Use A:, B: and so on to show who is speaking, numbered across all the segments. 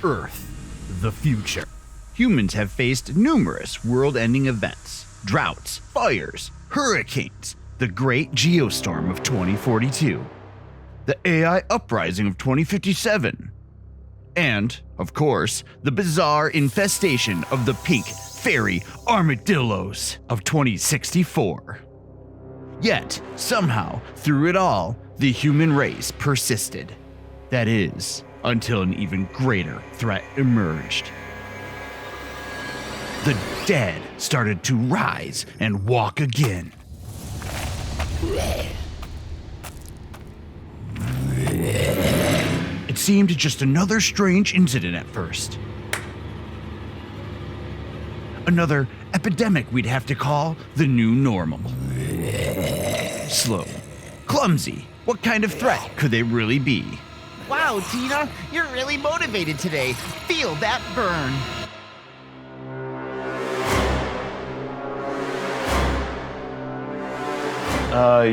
A: Earth, the future. Humans have faced numerous world-ending events, droughts, fires, hurricanes, the Great Geostorm of 2042, the AI Uprising of 2057, and, of course, the bizarre infestation of the pink fairy armadillos of 2064. Yet, somehow, through it all, the human race persisted. That is, until an even greater threat emerged. The dead started to rise and walk again. It seemed just another strange incident at first. Another epidemic we'd have to call the new normal. Slow, clumsy, what kind of threat could they really be?
B: Wow, Tina, you're really motivated today. Feel that burn.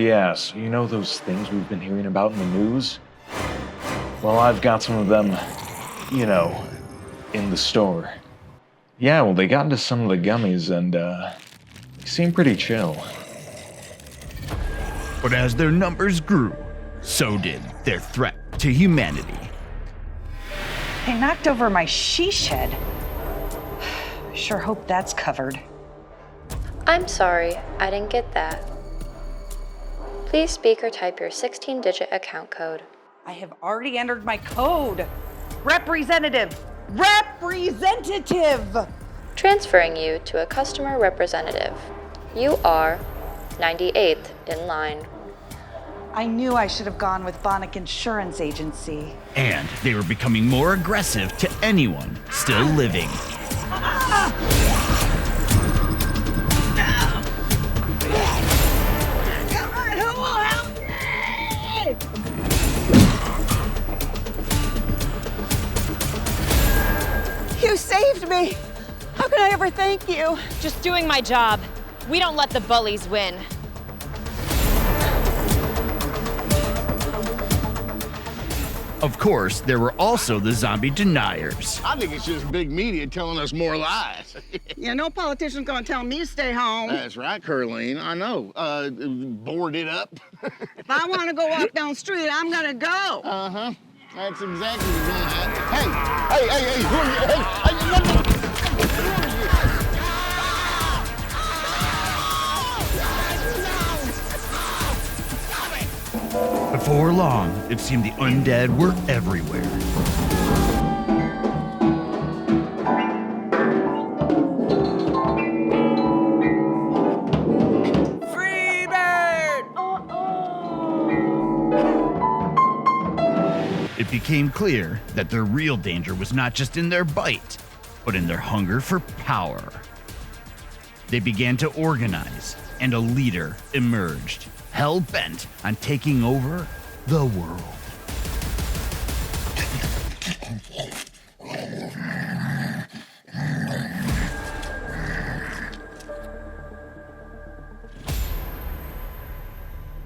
C: Yes. You know those things we've been hearing about in the news? Well, I've got some of them, in the store. Yeah, well, they got into some of the gummies and, they seem pretty chill.
A: But as their numbers grew, so did their threat to humanity.
D: They knocked over my she shed. Sure hope that's covered.
E: I'm sorry, I didn't get that. Please speak or type your 16-digit account code.
D: I have already entered my code. Representative! Representative!
E: Transferring you to a customer representative. You are 98th in line.
D: I knew I should have gone with Bonick Insurance Agency.
A: And they were becoming more aggressive to anyone still living.
F: You saved me! How can I ever thank you?
G: Just doing my job. We don't let the bullies win.
A: Of course, there were also the zombie deniers.
H: I think it's just big media telling us more lies.
F: Yeah, no politician's gonna tell me to stay home.
H: That's right, Curleen. I know. Board it up.
F: If I want to go walk down the street, I'm gonna go.
H: Uh-huh. That's exactly what's going to happen. Hey, who are you? Hey,
A: Before long, it seemed the undead were everywhere. It became clear that their real danger was not just in their bite, but in their hunger for power. They began to organize, and a leader emerged, hell-bent on taking over the world.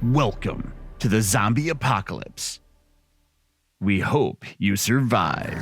A: Welcome to the zombie apocalypse. We hope you survive.